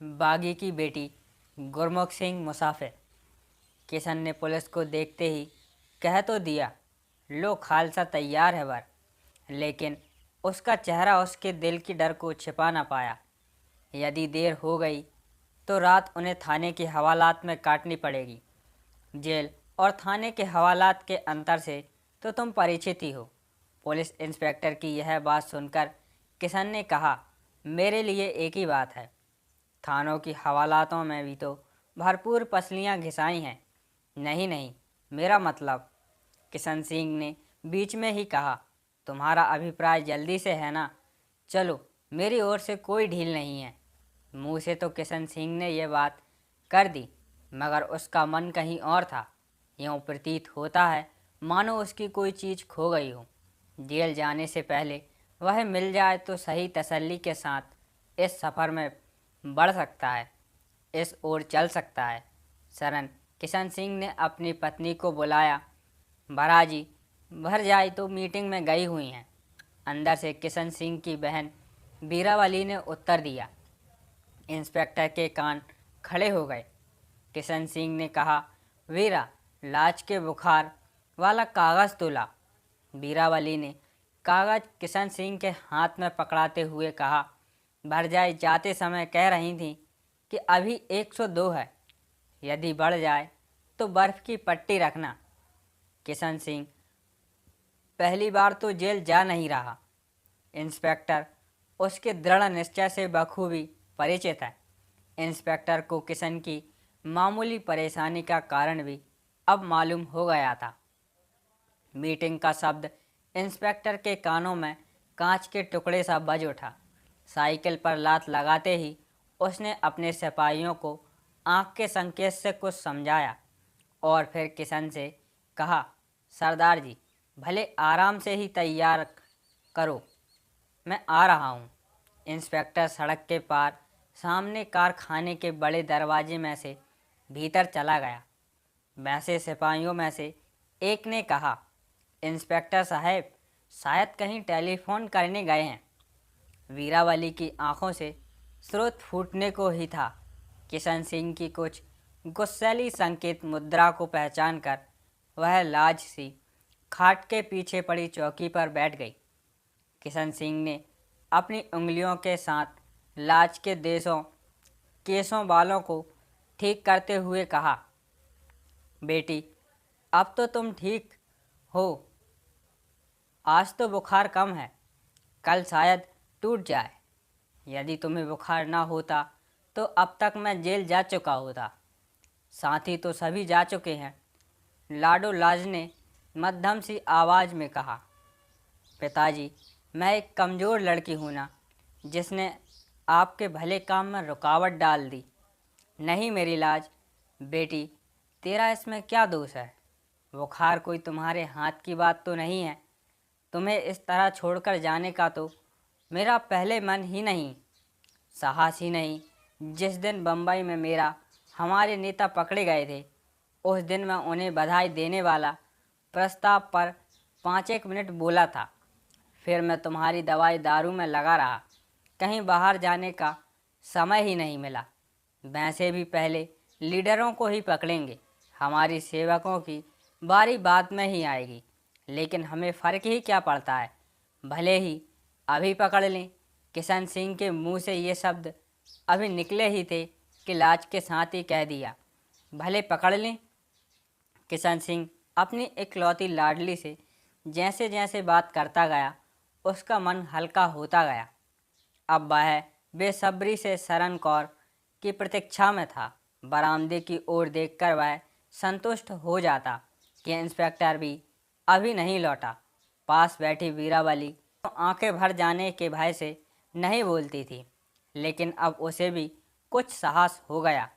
बागी की बेटी गुरमुख सिंह मुसाफिर। किशन ने पुलिस को देखते ही कह तो दिया, लो खालसा तैयार है वर, लेकिन उसका चेहरा उसके दिल की डर को छिपा ना पाया। यदि देर हो गई तो रात उन्हें थाने के हवालात में काटनी पड़ेगी। जेल और थाने के हवालात के अंतर से तो तुम परिचित ही हो। पुलिस इंस्पेक्टर की यह बात सुनकर किशन ने कहा, मेरे लिए एक ही बात है, थानों की हवालातों में भी तो भरपूर पसलियां घिसाई हैं। नहीं नहीं, मेरा मतलब, किशन सिंह ने बीच में ही कहा, तुम्हारा अभिप्राय जल्दी से है ना? चलो, मेरी ओर से कोई ढील नहीं है। मुंह से तो किशन सिंह ने यह बात कर दी, मगर उसका मन कहीं और था। यूँ प्रतीत होता है मानो उसकी कोई चीज़ खो गई हो। जेल जाने से पहले वह मिल जाए तो सही तसल्ली के साथ इस सफ़र में बढ़ सकता है, इस ओर चल सकता है। सरन किशन सिंह ने अपनी पत्नी को बुलाया। भराजी भर जाए तो मीटिंग में गई हुई हैं। अंदर से किशन सिंह की बहन बीरावली ने उत्तर दिया। इंस्पेक्टर के कान खड़े हो गए। किशन सिंह ने कहा, वीरा, लाज के बुखार वाला कागज़ तो ला। बीरावली ने कागज़ किशन सिंह के हाथ में पकड़ाते हुए कहा, भरजाई जाते समय कह रही थी कि अभी 102 है, यदि बढ़ जाए तो बर्फ़ की पट्टी रखना। किशन सिंह पहली बार तो जेल जा नहीं रहा। इंस्पेक्टर उसके दृढ़ निश्चय से बखूबी परिचित है। इंस्पेक्टर को किशन की मामूली परेशानी का कारण भी अब मालूम हो गया था। मीटिंग का शब्द इंस्पेक्टर के कानों में कांच के टुकड़े सा बज उठा। साइकिल पर लात लगाते ही उसने अपने सिपाहियों को आंख के संकेत से कुछ समझाया और फिर किशन से कहा, सरदार जी, भले आराम से ही तैयार करो, मैं आ रहा हूँ। इंस्पेक्टर सड़क के पार सामने कारखाने के बड़े दरवाजे में से भीतर चला गया। वैसे सिपाहियों में से एक ने कहा, इंस्पेक्टर साहब शायद कहीं टेलीफोन करने गए हैं। वीरावली की आंखों से स्रोत फूटने को ही था। किशन सिंह की कुछ गुस्सैली संकेत मुद्रा को पहचान कर वह लाज सी खाट के पीछे पड़ी चौकी पर बैठ गई। किशन सिंह ने अपनी उंगलियों के साथ लाज के केसों बालों को ठीक करते हुए कहा, बेटी, अब तो तुम ठीक हो। आज तो बुखार कम है, कल शायद टूट जाए। यदि तुम्हें बुखार ना होता तो अब तक मैं जेल जा चुका होता। साथी तो सभी जा चुके हैं। लाडो लाज ने मध्यम सी आवाज़ में कहा, पिताजी, मैं एक कमज़ोर लड़की हूँ ना, जिसने आपके भले काम में रुकावट डाल दी। नहीं मेरी लाज, बेटी, तेरा इसमें क्या दोष है? बुखार कोई तुम्हारे हाथ की बात तो नहीं है। तुम्हें इस तरह छोड़कर जाने का तो मेरा पहले मन ही नहीं, साहस ही नहीं। जिस दिन बम्बई में मेरा हमारे नेता पकड़े गए थे, उस दिन मैं उन्हें बधाई देने वाला प्रस्ताव पर 5 मिनट बोला था। फिर मैं तुम्हारी दवाई दारू में लगा रहा, कहीं बाहर जाने का समय ही नहीं मिला। वैसे भी पहले लीडरों को ही पकड़ेंगे, हमारी सेवकों की बारी बाद में ही आएगी। लेकिन हमें फ़र्क ही क्या पड़ता है, भले ही अभी पकड़ लें। किशन सिंह के मुंह से ये शब्द अभी निकले ही थे कि लाज के साथ ही कह दिया, भले पकड़ लें। किशन सिंह अपनी इकलौती लाडली से जैसे जैसे बात करता गया, उसका मन हल्का होता गया। अब वह बेसब्री से सरन कौर की प्रतीक्षा में था। बरामदे की ओर देखकर वह संतुष्ट हो जाता कि इंस्पेक्टर भी अभी नहीं लौटा। पास बैठी वीरावली तो आंखें भर जाने के भय से नहीं बोलती थी, लेकिन अब उसे भी कुछ साहस हो गया।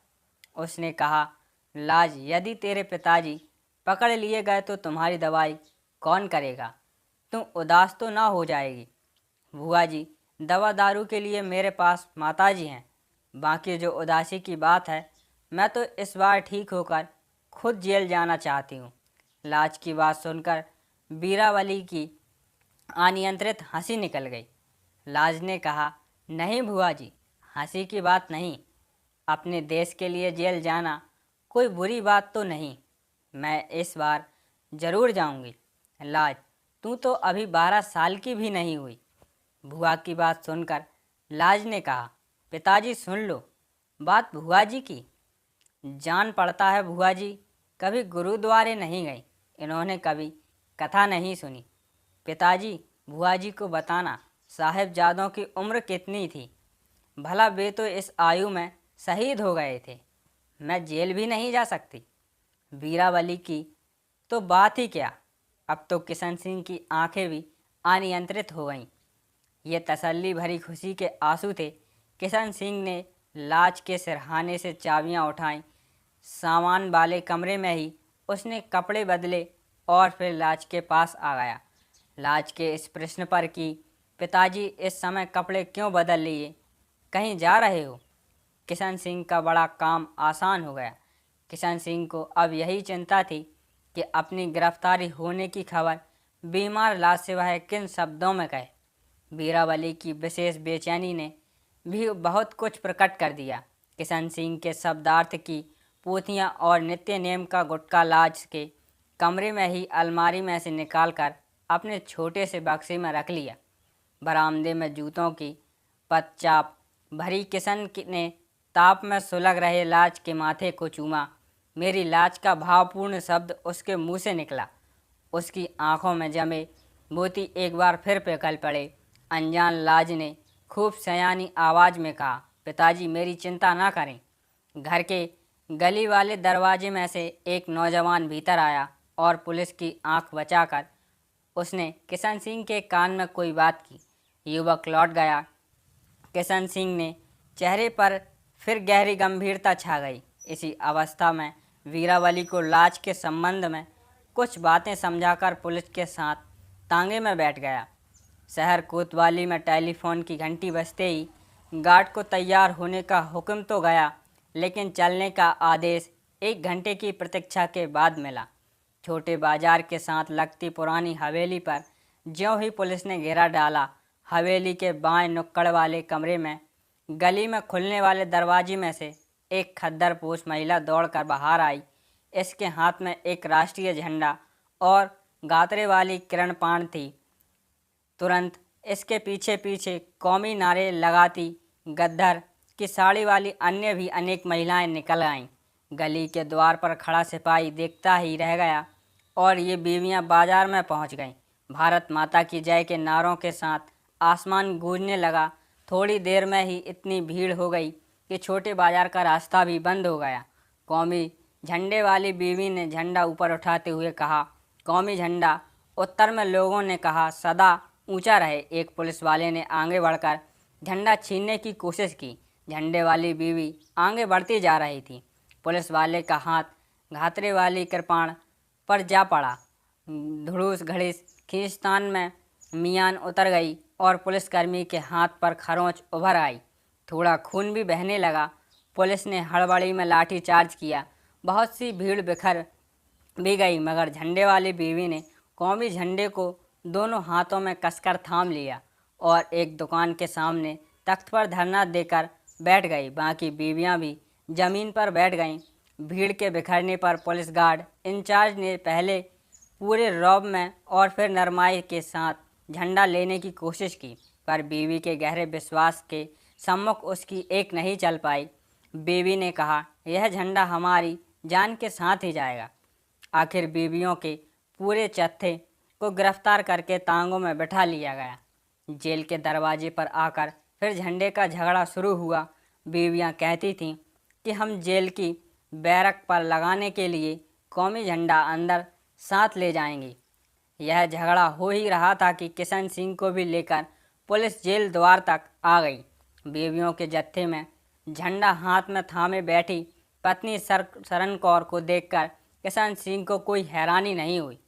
उसने कहा, लाज, यदि तेरे पिताजी पकड़ लिए गए तो तुम्हारी दवाई कौन करेगा? तुम उदास तो ना हो जाएगी? बुआ जी, दवा दारू के लिए मेरे पास माताजी हैं। बाकी जो उदासी की बात है, मैं तो इस बार ठीक होकर खुद जेल जाना चाहती हूँ। लाज की बात सुनकर बीरावली की अनियंत्रित हंसी निकल गई। लाज ने कहा, नहीं बुआ जी, हंसी की बात नहीं, अपने देश के लिए जेल जाना कोई बुरी बात तो नहीं। मैं इस बार ज़रूर जाऊंगी। लाज, तू तो अभी 12 साल की भी नहीं हुई। बुआ की बात सुनकर लाज ने कहा, पिताजी सुन लो बात बुआ जी की। जान पड़ता है बुआ जी कभी गुरुद्वारे नहीं गई, इन्होंने कभी कथा नहीं सुनी। पिताजी, बुआ जी को बताना साहिबजादों की उम्र कितनी थी। भला वे तो इस आयु में शहीद हो गए थे। मैं जेल भी नहीं जा सकती। वीरावली की तो बात ही क्या। अब तो किशन सिंह की आंखें भी अनियंत्रित हो गईं। ये तसल्ली भरी खुशी के आंसू थे। किशन सिंह ने लाज के सिरहाने से चाबियां उठाईं। सामान वाले कमरे में ही उसने कपड़े बदले और फिर लाज के पास आ गया। लाज के इस प्रश्न पर कि पिताजी इस समय कपड़े क्यों बदल लिए, कहीं जा रहे हो, किशन सिंह का बड़ा काम आसान हो गया। किशन सिंह को अब यही चिंता थी कि अपनी गिरफ्तारी होने की खबर बीमार लाज से वह किन शब्दों में कहे। वीरावली की विशेष बेचैनी ने भी बहुत कुछ प्रकट कर दिया। किशन सिंह के शब्दार्थ की पोथियां और नित्य नेम का गुटका लाज के कमरे में ही अलमारी में से निकालकर अपने छोटे से बक्से में रख लिया। बरामदे में जूतों की पदचाप भरी किशन ने ताप में सुलग रहे लाज के माथे को चूमा। मेरी लाज का भावपूर्ण शब्द उसके मुंह से निकला। उसकी आंखों में जमे मोती एक बार फिर पिघल पड़े। अनजान लाज ने खूब सयानी आवाज़ में कहा, पिताजी मेरी चिंता ना करें। घर के गली वाले दरवाजे में से एक नौजवान भीतर आया और पुलिस की आंख बचाकर उसने किशन सिंह के कान में कोई बात की। युवक लौट गया। किशन सिंह ने चेहरे पर फिर गहरी गंभीरता छा गई। इसी अवस्था में वीरावली को लाज के संबंध में कुछ बातें समझाकर पुलिस के साथ तांगे में बैठ गया। शहर कोतवाली में टेलीफोन की घंटी बजते ही गार्ड को तैयार होने का हुक्म तो गया, लेकिन चलने का आदेश 1 घंटे की प्रतीक्षा के बाद मिला। छोटे बाजार के साथ लगती पुरानी हवेली पर ज्यों ही पुलिस ने घेरा डाला, हवेली के बाएं नुक्कड़ वाले कमरे में गली में खुलने वाले दरवाजे में से एक खद्दरपोश महिला दौड़कर बाहर आई। इसके हाथ में एक राष्ट्रीय झंडा और गातरे वाली किरणपाण थी। तुरंत इसके पीछे पीछे कौमी नारे लगाती गद्दर की साड़ी वाली अन्य भी अनेक महिलाएं निकल आईं। गली के द्वार पर खड़ा सिपाही देखता ही रह गया और ये बीवियां बाजार में पहुंच गईं। भारत माता की जय के नारों के साथ आसमान गूंजने लगा। थोड़ी देर में ही इतनी भीड़ हो गई कि छोटे बाजार का रास्ता भी बंद हो गया। कौमी झंडे वाली बीवी ने झंडा ऊपर उठाते हुए कहा, कौमी झंडा। उत्तर में लोगों ने कहा, सदा ऊंचा रहे। एक पुलिस वाले ने आगे बढ़कर झंडा छीनने की कोशिश की। झंडे वाली बीवी आगे बढ़ती जा रही थी। पुलिस वाले का हाथ घातरे वाली कृपाण पर जा पड़ा। धुड़ूस घड़ीस खींचतान में मियान उतर गई और पुलिसकर्मी के हाथ पर खरोंच उभर आई। थोड़ा खून भी बहने लगा। पुलिस ने हड़बड़ी में लाठी चार्ज किया। बहुत सी भीड़ बिखर भी गई, मगर झंडे वाली बीवी ने कौमी झंडे को दोनों हाथों में कसकर थाम लिया और एक दुकान के सामने तख्त पर धरना देकर बैठ गई। बाकी बीवियां भी जमीन पर बैठ गईं। भीड़ के बिखरने पर पुलिस गार्ड इंचार्ज ने पहले पूरे रौब में और फिर नरमाई के साथ झंडा लेने की कोशिश की, पर बीवी के गहरे विश्वास के सम्मुख उसकी एक नहीं चल पाई। बीवी ने कहा, यह झंडा हमारी जान के साथ ही जाएगा। आखिर बीवियों के पूरे जत्थे को गिरफ्तार करके तांगों में बैठा लिया गया। जेल के दरवाजे पर आकर फिर झंडे का झगड़ा शुरू हुआ। बीवियां कहती थीं कि हम जेल की बैरक पर लगाने के लिए कौमी झंडा अंदर साथ ले जाएंगी। यह झगड़ा हो ही रहा था कि किशन सिंह को भी लेकर पुलिस जेल द्वार तक आ गई। बीवियों के जत्थे में झंडा हाथ में थामे बैठी पत्नी शरण कौर को देखकर किशन सिंह को कोई हैरानी नहीं हुई।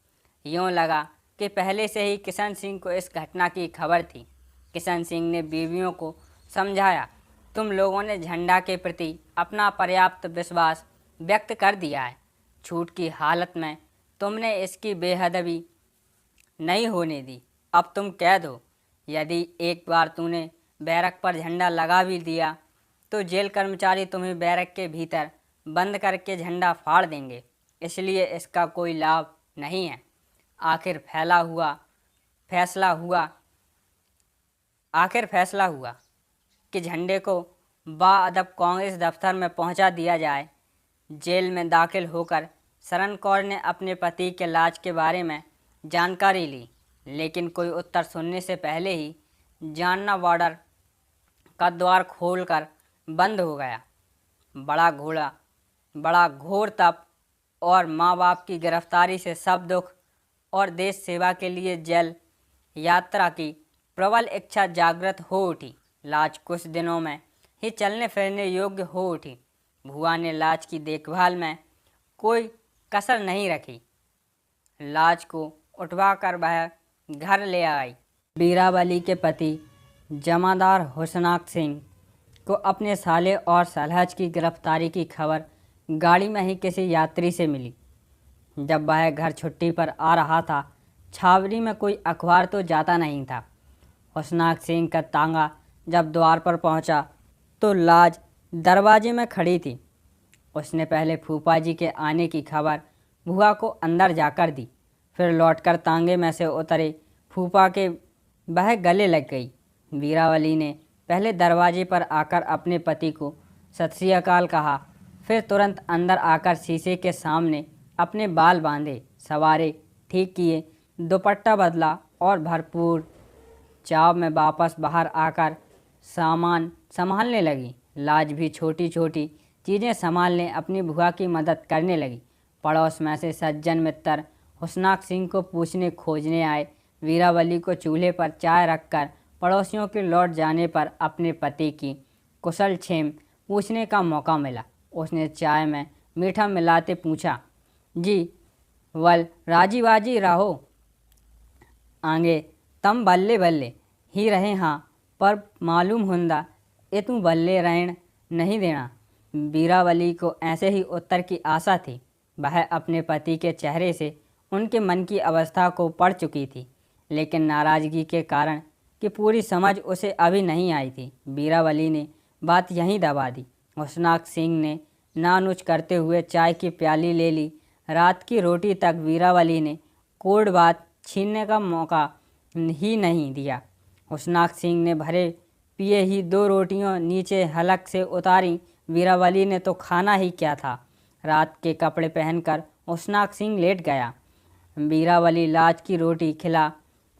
यूँ लगा कि पहले से ही किशन सिंह को इस घटना की खबर थी। किशन सिंह ने बीवियों को समझाया, तुम लोगों ने झंडा के प्रति अपना पर्याप्त विश्वास व्यक्त कर दिया है। छूट की हालत में तुमने इसकी बेअदबी नहीं होने दी। अब तुम कैद हो। यदि एक बार तूने बैरक पर झंडा लगा भी दिया तो जेल कर्मचारी तुम्हें बैरक के भीतर बंद करके झंडा फाड़ देंगे, इसलिए इसका कोई लाभ नहीं है। आखिर फैसला हुआ कि झंडे को बाअदब कांग्रेस दफ्तर में पहुंचा दिया जाए। जेल में दाखिल होकर शरण कौर ने अपने पति के इलाज के बारे में जानकारी ली, लेकिन कोई उत्तर सुनने से पहले ही जानना बॉर्डर का द्वार खोलकर बंद हो गया। बड़ा घोर तप और माँ बाप की गिरफ्तारी से सब दुख और देश सेवा के लिए जेल यात्रा की प्रबल इच्छा जागृत हो उठी। लाज कुछ दिनों में ही चलने फिरने योग्य हो उठी। भुआ ने लाज की देखभाल में कोई कसर नहीं रखी। लाज को उठवाकर वह घर ले आई। बीरावली के पति जमादार हुसनाक सिंह को अपने साले और सलहज की गिरफ्तारी की खबर गाड़ी में ही किसी यात्री से मिली। जब वह घर छुट्टी पर आ रहा था, छावनी में कोई अखबार तो जाता नहीं था। हुसनाक सिंह का तांगा जब द्वार पर पहुंचा तो लाज दरवाजे में खड़ी थी। उसने पहले फूफा जी के आने की खबर भुआ को अंदर जाकर दी, फिर लौटकर तांगे में से उतरे फूफा के वह गले लग गई। बीरावली ने पहले दरवाजे पर आकर अपने पति को सत श्री अकाल कहा, फिर तुरंत अंदर आकर शीशे के सामने अपने बाल बांधे, सवारे, ठीक किए, दुपट्टा बदला और भरपूर चाव में वापस बाहर आकर सामान संभालने लगी। लाज भी छोटी छोटी चीज़ें संभालने अपनी भुआ की मदद करने लगी। पड़ोस में से सज्जन मित्र हुसनाक सिंह को पूछने खोजने आए। बीरावली को चूल्हे पर चाय रखकर पड़ोसियों के लौट जाने पर अपने पति की कुशल क्षेम पूछने का मौका मिला। उसने चाय में मीठा मिलाते पूछा, जी वल राजी बाजी रहो आगे तम बल्ले बल्ले ही रहे, हाँ पर मालूम हुंदा ये तू बल्ले रहन नहीं देना। बीरावली को ऐसे ही उत्तर की आशा थी। वह अपने पति के चेहरे से उनके मन की अवस्था को पढ़ चुकी थी, लेकिन नाराज़गी के कारण कि पूरी समझ उसे अभी नहीं आई थी। बीरावली ने बात यहीं दबा दी। हुसनाक सिंह ने नानुच करते हुए चाय की प्याली ले ली। रात की रोटी तक बीरावली ने कोड बात छीनने का मौका ही नहीं दिया। हुसनाक सिंह ने भरे पिए ही 2 रोटियां नीचे हलक से उतारी। बीरावली ने तो खाना ही क्या था। रात के कपड़े पहनकर हुसनाक सिंह लेट गया। बीरावली लाज की रोटी खिला,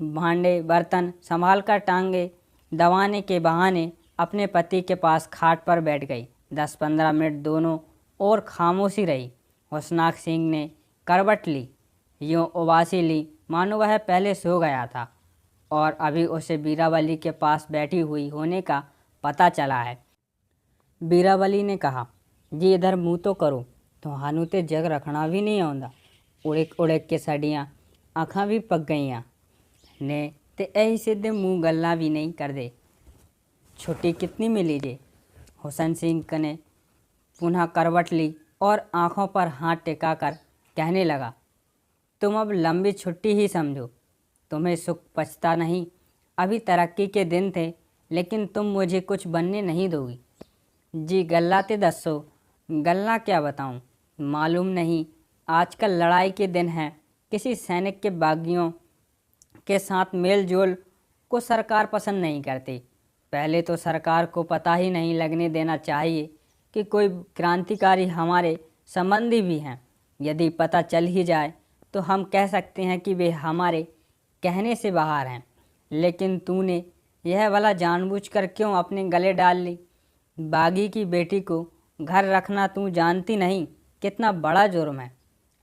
भांडे बर्तन संभाल कर टांगे दबाने के बहाने अपने पति के पास खाट पर बैठ गई। 10-15 मिनट दोनों और खामोशी रही। हुसनाक सिंह ने करवट ली, यूँ उबासी ली मानो वह पहले सो गया था और अभी उसे बीरावली के पास बैठी हुई होने का पता चला है। बीरावली ने कहा, जी इधर मुँह तो करो, तुहानू ते जग रखना भी नहीं आउंदा। उड़क उड़क के साड़ियाँ आँखां भी पक गईयां ने ते ऐही सीधे मुँह गल्ला भी नहीं कर दे। छुट्टी कितनी मिली जे? हुसन सिंह ने पुनः करवट ली और आँखों पर हाथ टिकाकर कहने लगा, तुम अब लंबी छुट्टी ही समझो, तुम्हें सुख पचता नहीं। अभी तरक्की के दिन थे, लेकिन तुम मुझे कुछ बनने नहीं दोगी। जी गल्ला ते दसो, गल्ला क्या बताऊं, मालूम नहीं। आजकल लड़ाई के दिन हैं, किसी सैनिक के बागियों के साथ मेल जोल को सरकार पसंद नहीं करती। पहले तो सरकार को पता ही नहीं लगने देना चाहिए कि कोई क्रांतिकारी हमारे संबंधी भी हैं। यदि पता चल ही जाए तो हम कह सकते हैं कि वे हमारे कहने से बाहर हैं। लेकिन तूने यह वाला जानबूझकर क्यों अपने गले डाल ली? बागी की बेटी को घर रखना तू जानती नहीं कितना बड़ा जुर्म है।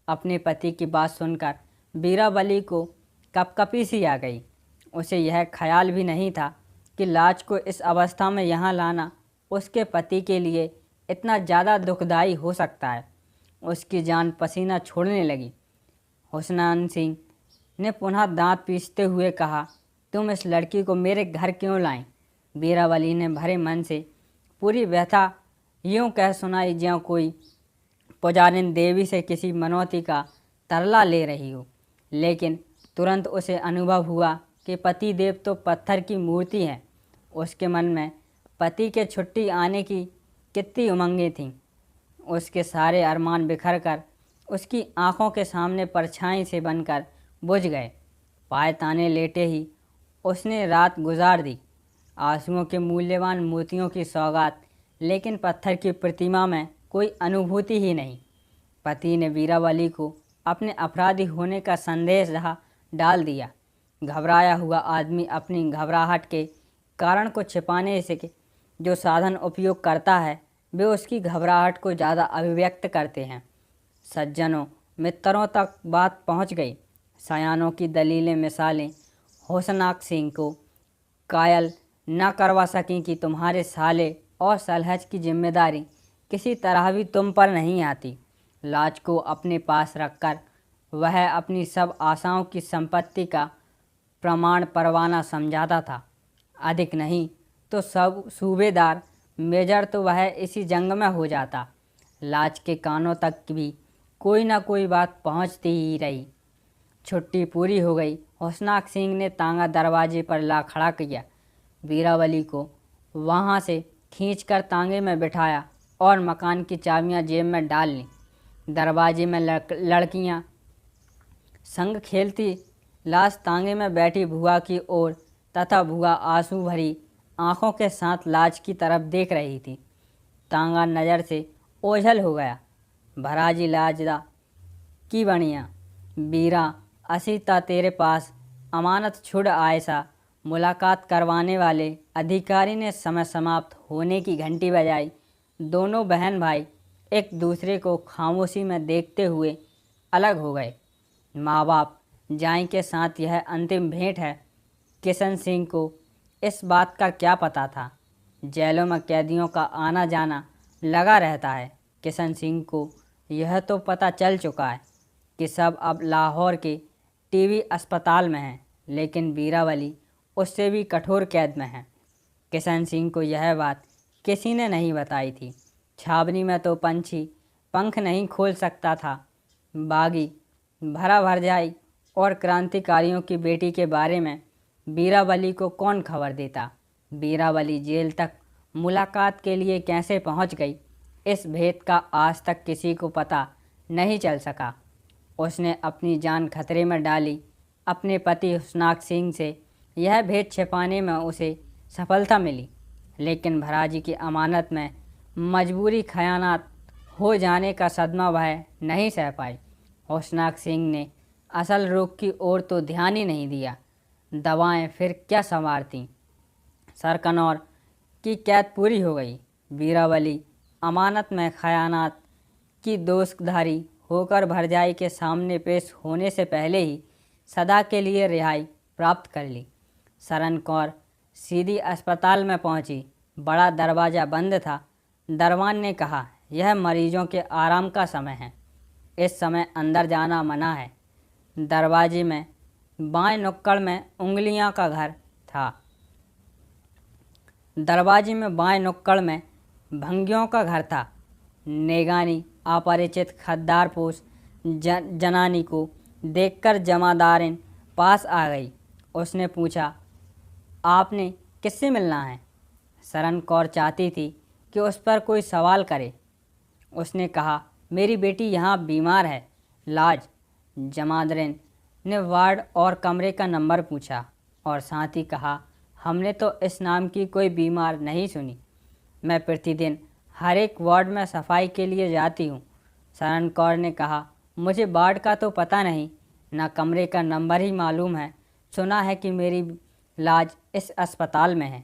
अपने पति की बात सुनकर बीरावली को कपकपी सी आ गई। उसे यह ख्याल भी नहीं था कि लाज को इस अवस्था में यहाँ लाना उसके पति के लिए इतना ज़्यादा दुखदाई हो सकता है। उसकी जान पसीना छोड़ने लगी। हुसनान सिंह ने पुनः दांत पीसते हुए कहा, तुम इस लड़की को मेरे घर क्यों लाएं? बीरावली ने भरे मन से पूरी व्यथा यूँ कह सुनाई ज्यों कोई पुजारिन देवी से किसी मनौती का तरला ले रही हो। लेकिन तुरंत उसे अनुभव हुआ कि पति देव तो पत्थर की मूर्ति है। उसके मन में पति के छुट्टी आने की कितनी उमंगें थीं। उसके सारे अरमान बिखर कर उसकी आंखों के सामने परछाई से बनकर बुझ गए। पाए ताने लेटे ही उसने रात गुजार दी, आंसुओं के मूल्यवान मोतियों की सौगात, लेकिन पत्थर की प्रतिमा में कोई अनुभूति ही नहीं। पति ने वीरावली को अपने अपराधी होने का संदेश डाल दिया। घबराया हुआ आदमी अपनी घबराहट के कारण को छिपाने से जो साधन उपयोग करता है, वे उसकी घबराहट को ज़्यादा अभिव्यक्त करते हैं। सज्जनों मित्रों तक बात पहुंच गई। सयानों की दलीलें मिसालें होशनाक सिंह को कायल न करवा सकें कि तुम्हारे साले और सलहज की जिम्मेदारी किसी तरह भी तुम पर नहीं आती। लाज को अपने पास रखकर वह अपनी सब आशाओं की संपत्ति का प्रमाण परवाना समझाता था। अधिक नहीं तो सब सूबेदार मेजर तो वह इसी जंग में हो जाता। लाज के कानों तक भी कोई ना कोई बात पहुंचती ही रही। छुट्टी पूरी हो गई। होशनाक सिंह ने तांगा दरवाजे पर ला खड़ा किया। वीरावली को वहां से खींचकर तांगे में बिठाया और मकान की चाबियां जेब में डाल लीं। दरवाजे में लड़कियां संग खेलती लाश तांगे में बैठी भुआ की ओर तथा भुआ आंसू भरी आंखों के साथ लाज की तरफ देख रही थी। तांगा नज़र से ओझल हो गया। भराजी लाजदा की बणिया बीरा असीता तेरे पास अमानत छुड़ आए सा। मुलाकात करवाने वाले अधिकारी ने समय समाप्त होने की घंटी बजाई। दोनों बहन भाई एक दूसरे को खामोशी में देखते हुए अलग हो गए। माँ बाप जाई के साथ यह अंतिम भेंट है। किशन सिंह को इस बात का क्या पता था। जेलों में कैदियों का आना जाना लगा रहता है। किशन सिंह को यह तो पता चल चुका है कि सब अब लाहौर के टीबी अस्पताल में हैं, लेकिन वीरावली उससे भी कठोर कैद में है। किशन सिंह को यह बात किसी ने नहीं बताई थी। छावनी में तो पंछी पंख नहीं खोल सकता था। बागी भरा भरजाई और क्रांतिकारियों की बेटी के बारे में वीरावली को कौन खबर देता। वीरावली जेल तक मुलाकात के लिए कैसे पहुंच गई, इस भेद का आज तक किसी को पता नहीं चल सका। उसने अपनी जान खतरे में डाली। अपने पति होशनाक सिंह से यह भेद छिपाने में उसे सफलता मिली, लेकिन भराजी की अमानत में मजबूरी खयानात हो जाने का सदमा वह नहीं सह पाई। होशनाक सिंह ने असल रोग की ओर तो ध्यान ही नहीं दिया। दवाएं फिर क्या संवारती। सरकनौर की कैद पूरी हो गई। वीरावली अमानत में खयानात की दोषधारी होकर भरजाई के सामने पेश होने से पहले ही सदा के लिए रिहाई प्राप्त कर ली। सरन कौर सीधी अस्पताल में पहुंची। बड़ा दरवाज़ा बंद था। दरवान ने कहा, यह मरीजों के आराम का समय है, इस समय अंदर जाना मना है। दरवाजे में बाएं नुक्कड़ में उंगलियां का घर था। दरवाजे में बाएं नुक्कड़ में भंगियों का घर था। नेगानी अपरिचित खद्दारपोश जनानी को देखकर जमादारिन पास आ गई। उसने पूछा, आपने किससे मिलना है? सरन कौर चाहती थी कि उस पर कोई सवाल करे। उसने कहा, मेरी बेटी यहाँ बीमार है। लाज। जमादारिन ने वार्ड और कमरे का नंबर पूछा और साथ ही कहा, हमने तो इस नाम की कोई बीमार नहीं सुनी। मैं प्रतिदिन हर एक वार्ड में सफाई के लिए जाती हूँ। सरन कौर ने कहा, मुझे वार्ड का तो पता नहीं, न कमरे का नंबर ही मालूम है। सुना है कि मेरी लाज इस अस्पताल में है।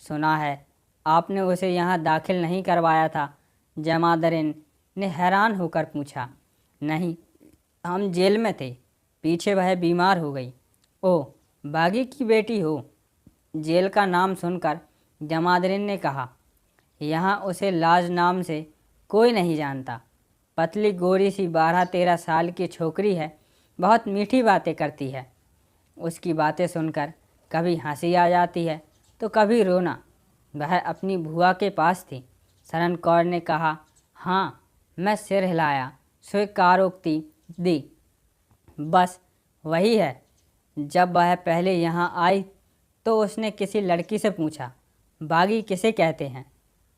सुना है आपने उसे यहाँ दाखिल नहीं करवाया था। जमादारिन ने हैरान होकर पूछा। नहीं, हम जेल में थे, पीछे वह बीमार हो गई। ओह, बागी की बेटी हो? जेल का नाम सुनकर जमादारिन ने कहा, यहाँ उसे लाज नाम से कोई नहीं जानता। पतली गोरी सी 12-13 साल की छोकरी है, बहुत मीठी बातें करती है। उसकी बातें सुनकर कभी हंसी आ जाती है तो कभी रोना। वह अपनी भुआ के पास थी। सरन कौर ने कहा, हाँ। मैं सिर हिलाया, स्वीकारोक्ति दी। बस वही है। जब वह पहले यहाँ आई तो उसने किसी लड़की से पूछा, बागी किसे कहते हैं?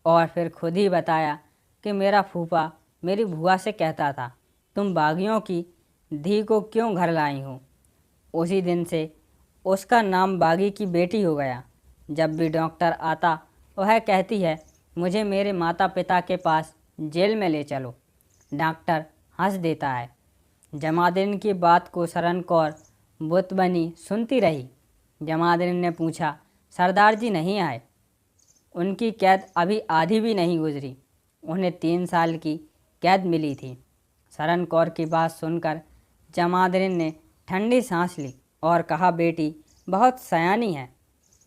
और फिर खुद ही बताया कि मेरा फूफा मेरी बुआ से कहता था, तुम बागियों की धी को क्यों घर लाई हो। उसी दिन से उसका नाम बागी की बेटी हो गया। जब भी डॉक्टर आता वह कहती है, मुझे मेरे माता पिता के पास जेल में ले चलो। डॉक्टर हंस देता है। जमादिन की बात को सरन कौर बुत बनी सुनती रही। जमादिन ने पूछा, सरदार जी नहीं आए? उनकी कैद अभी आधी भी नहीं गुजरी, उन्हें 3 साल की कैद मिली थी। सरन कौर की बात सुनकर जमादिन ने ठंडी सांस ली और कहा, बेटी बहुत सयानी है,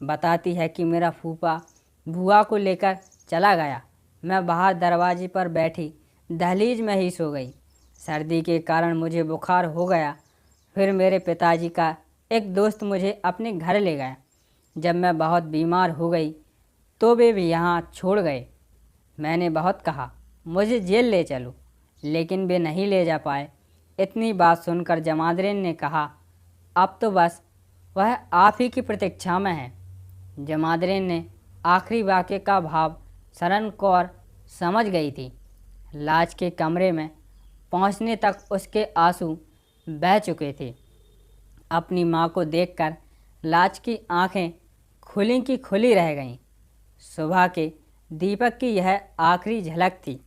बताती है कि मेरा फूफा बुआ को लेकर चला गया। मैं बाहर दरवाजे पर बैठी दहलीज में ही सो गई। सर्दी के कारण मुझे बुखार हो गया। फिर मेरे पिताजी का एक दोस्त मुझे अपने घर ले गया। जब मैं बहुत बीमार हो गई तो वे भी यहाँ छोड़ गए। मैंने बहुत कहा मुझे जेल ले चलो, लेकिन वे नहीं ले जा पाए। इतनी बात सुनकर जमादिन ने कहा, अब तो बस वह आप ही की प्रतीक्षा में है। जमादिन ने आखिरी वाक्य का भाव सरन कौर समझ गई थी। लाज के कमरे में पहुंचने तक उसके आंसू बह चुके थे। अपनी माँ को देखकर लाज की आंखें खुली की खुली रह गईं। सुबह के दीपक की यह आखिरी झलक थी।